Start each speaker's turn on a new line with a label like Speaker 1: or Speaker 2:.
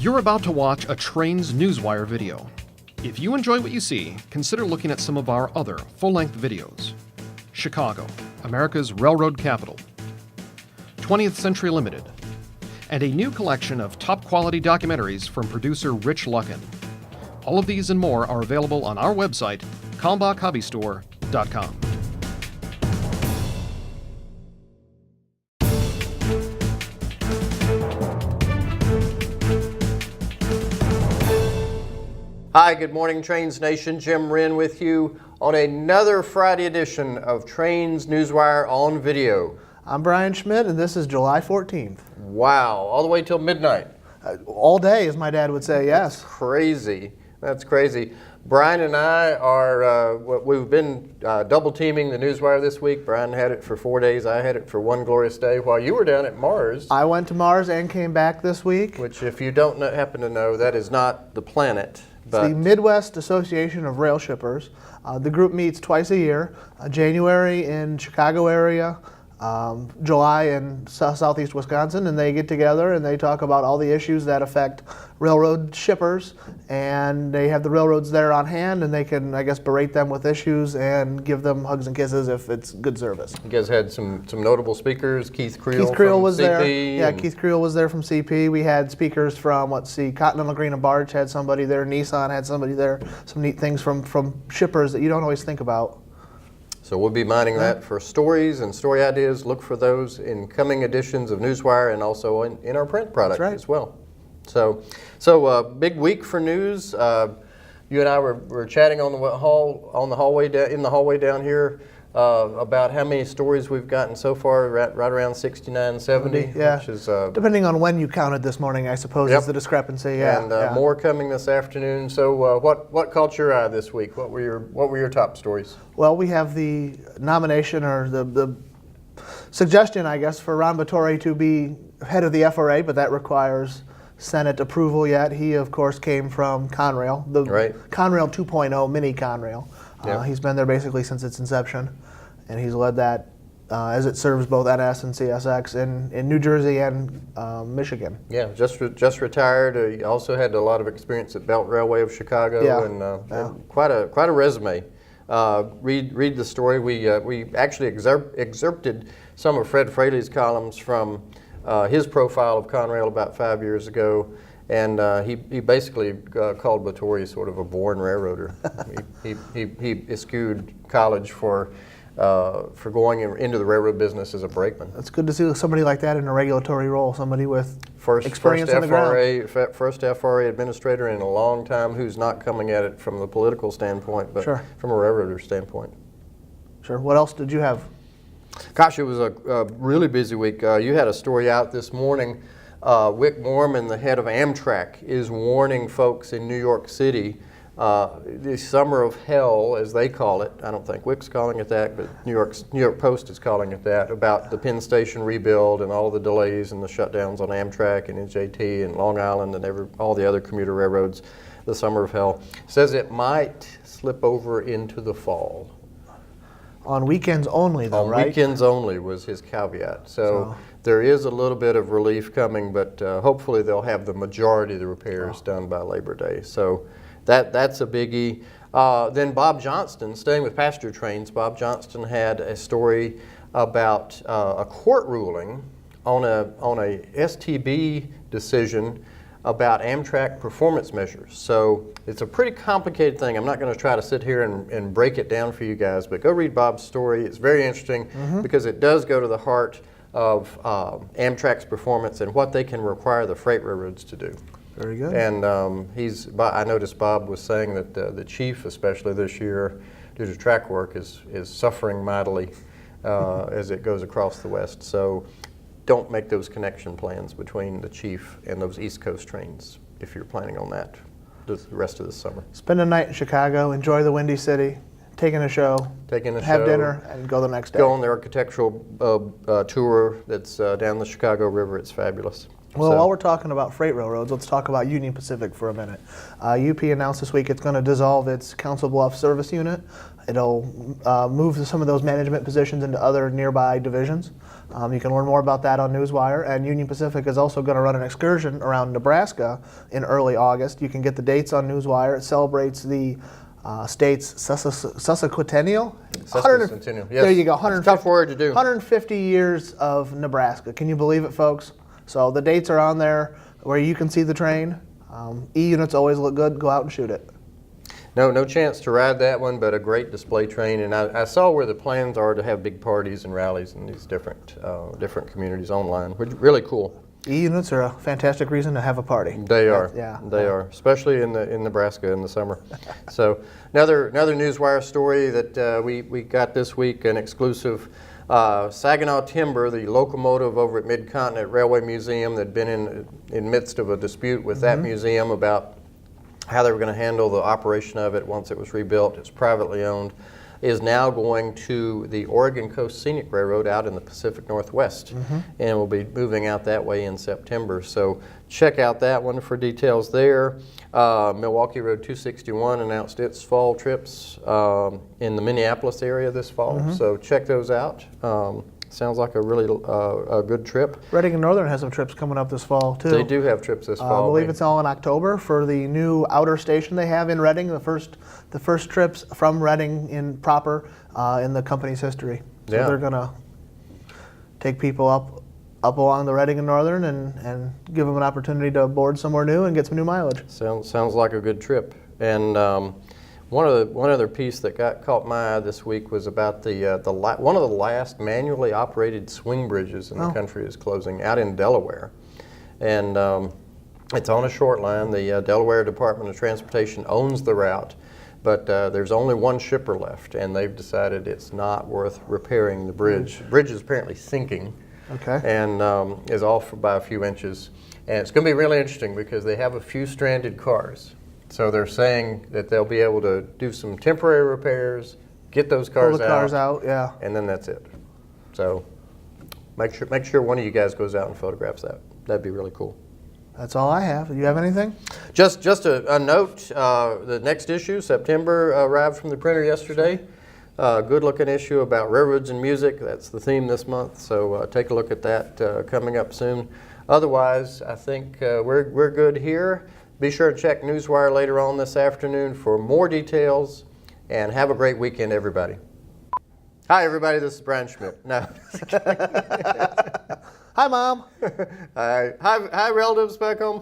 Speaker 1: You're about to watch a Trains Newswire video. If you enjoy what you see, consider looking at some of our other full-length videos. Chicago, America's railroad capital. 20th Century Limited. And a new collection of top-quality documentaries from producer Rich Luckin. All of these and more are available on our website, kalmbachhobbystore.com.
Speaker 2: Hi, good morning, Trains Nation. Jim Wrinn with you on another Friday edition of Trains Newswire on Video.
Speaker 3: I'm Brian Schmidt, and this is July 14th.
Speaker 2: Wow, all the way till midnight.
Speaker 3: All day, as my dad would say, yes.
Speaker 2: That's crazy. That's crazy. Brian and I are, we've been double teaming the Newswire this week. Brian had it for 4 days. I had it for one glorious day while you were down at Mars.
Speaker 3: I went to Mars and came back this week.
Speaker 2: Which, if you don't happen to know, that is not the planet.
Speaker 3: It's the Midwest Association of RailShippers. The group meets twice a year, January in Chicago area, July in southeast Wisconsin, and they get together and they talk about all the issues that affect railroad shippers, and they have the railroads there on hand, and they can, I guess, berate them with issues and give them hugs and kisses if it's good service.
Speaker 2: You guys had some notable speakers. Keith Creel
Speaker 3: was
Speaker 2: from CP.
Speaker 3: There. Yeah, Keith Creel was there from CP. We had speakers from, Continental Green and Barge had somebody there. Nissan had somebody there. Some neat things from shippers that you don't always think about.
Speaker 2: So we'll be mining that for stories and story ideas. Look for those in coming editions of Newswire and also in our print product as well. So big week for news. You and I were chatting in the hallway down here about how many stories we've gotten so far, right around 69, 70.
Speaker 3: Yeah,
Speaker 2: which is,
Speaker 3: depending on when you counted this morning, I suppose, is the discrepancy. Yeah,
Speaker 2: and more coming this afternoon. So what caught your eye this week? What were your top stories?
Speaker 3: Well, we have the nomination, or the suggestion, I guess, for Ron Vittori to be head of the FRA, but that requires Senate approval yet. He, of course, came from Conrail, the Conrail 2.0 mini Conrail. He's been there basically since its inception, and he's led that as it serves both NS and CSX in New Jersey and Michigan. Yeah,
Speaker 2: just retired. He also had a lot of experience at Belt Railway of Chicago, and quite a resume. Read the story. We actually excerpted some of Fred Fraley's columns from his profile of Conrail about 5 years ago. And he basically called Vittori sort of a born railroader. he eschewed college for going into the railroad business as a brakeman.
Speaker 3: It's good to see somebody like that in a regulatory role, somebody with experience on the ground.
Speaker 2: First FRA administrator in a long time who's not coming at it from the political standpoint, but from a railroader standpoint.
Speaker 3: Sure. What else did you have?
Speaker 2: Gosh, it was a really busy week. You had a story out this morning. Wick Moorman, the head of Amtrak, is warning folks in New York City, the summer of hell, as they call it. I don't think Wick's calling it that, but New York Post is calling it that, about the Penn Station rebuild and all the delays and the shutdowns on Amtrak and NJT and Long Island and all the other commuter railroads. The summer of hell says it might slip over into the fall.
Speaker 3: On weekends only, though, right?
Speaker 2: On weekends only was his caveat. So there is a little bit of relief coming, but hopefully they'll have the majority of the repairs done by Labor Day. So that's a biggie. Then Bob Johnston, staying with passenger trains, Bob Johnston had a story about a court ruling on a STB decision about Amtrak performance measures. So it's a pretty complicated thing. I'm not going to try to sit here and break it down for you guys, but go read Bob's story. It's very interesting because it does go to the heart of Amtrak's performance and what they can require the freight railroads to do.
Speaker 3: Very good.
Speaker 2: And I noticed Bob was saying that the chief, especially this year, due to track work, is suffering mightily as it goes across the West. So don't make those connection plans between the chief and those East Coast trains if you're planning on that the rest of the summer.
Speaker 3: Spend a night in Chicago, enjoy the Windy City, taking a show, have dinner, and go the next day.
Speaker 2: Go on the architectural tour that's down the Chicago River. It's fabulous.
Speaker 3: Well,
Speaker 2: So-
Speaker 3: while we're talking about freight railroads, let's talk about Union Pacific for a minute. UP announced this week it's going to dissolve its Council Bluffs service unit. It'll move some of those management positions into other nearby divisions. You can learn more about that on Newswire. And Union Pacific is also going to run an excursion around Nebraska in early August. You can get the dates on Newswire. It celebrates the state's sesquicentennial.
Speaker 2: Sesquicentennial, yes.
Speaker 3: There you go.
Speaker 2: It's a tough word to do.
Speaker 3: 150 years of Nebraska. Can you believe it, folks? So the dates are on there where you can see the train. E-units always look good. Go out and shoot it.
Speaker 2: No chance to ride that one, but a great display train. And I saw where the plans are to have big parties and rallies in these different communities online, which is really cool.
Speaker 3: E-units are a fantastic reason to have a party.
Speaker 2: They are.
Speaker 3: Yeah.
Speaker 2: They are, especially in Nebraska in the summer. So another Newswire story that we got this week, an exclusive. Saginaw Timber, the locomotive over at Mid-Continent Railway Museum that had been in midst of a dispute with that museum about how they were going to handle the operation of it once it was rebuilt. It's privately owned, is now going to the Oregon Coast Scenic Railroad out in the Pacific Northwest, and will be moving out that way in September. So check out that one for details there. Milwaukee Road 261 announced its fall trips in the Minneapolis area this fall, so check those out. Sounds like a really a good trip.
Speaker 3: Reading and Northern has some trips coming up this fall, too.
Speaker 2: They do have trips this fall.
Speaker 3: I believe it's all in October for the new outer station they have in Reading, the first trips from Reading in proper in the company's history. So
Speaker 2: Yeah.
Speaker 3: they're going to take people up along the Reading and Northern and give them an opportunity to board somewhere new and get some new mileage.
Speaker 2: Sounds like a good trip. And one other piece that caught my eye this week was about one of the last manually operated swing bridges in the country is closing out in Delaware, and it's on a short line. The Delaware Department of Transportation owns the route, but there's only one shipper left, and they've decided it's not worth repairing the bridge. The bridge is apparently sinking.
Speaker 3: Okay.
Speaker 2: And is off by a few inches, and it's going to be really interesting because they have a few stranded cars. So they're saying that they'll be able to do some temporary repairs, get those cars
Speaker 3: Pull the cars out, yeah.
Speaker 2: and then that's it. So make sure one of you guys goes out and photographs that. That'd be really cool.
Speaker 3: That's all I have. Do you have anything?
Speaker 2: Just a note, the next issue, September, arrived from the printer yesterday. Good looking issue about railroads and music. That's the theme this month, so take a look at that coming up soon. Otherwise, I think we're good here. Be sure to check Newswire later on this afternoon for more details, and have a great weekend, everybody. Hi, everybody. This is Brian Schmidt. No.
Speaker 3: Hi, Mom.
Speaker 2: Hi, relatives back home.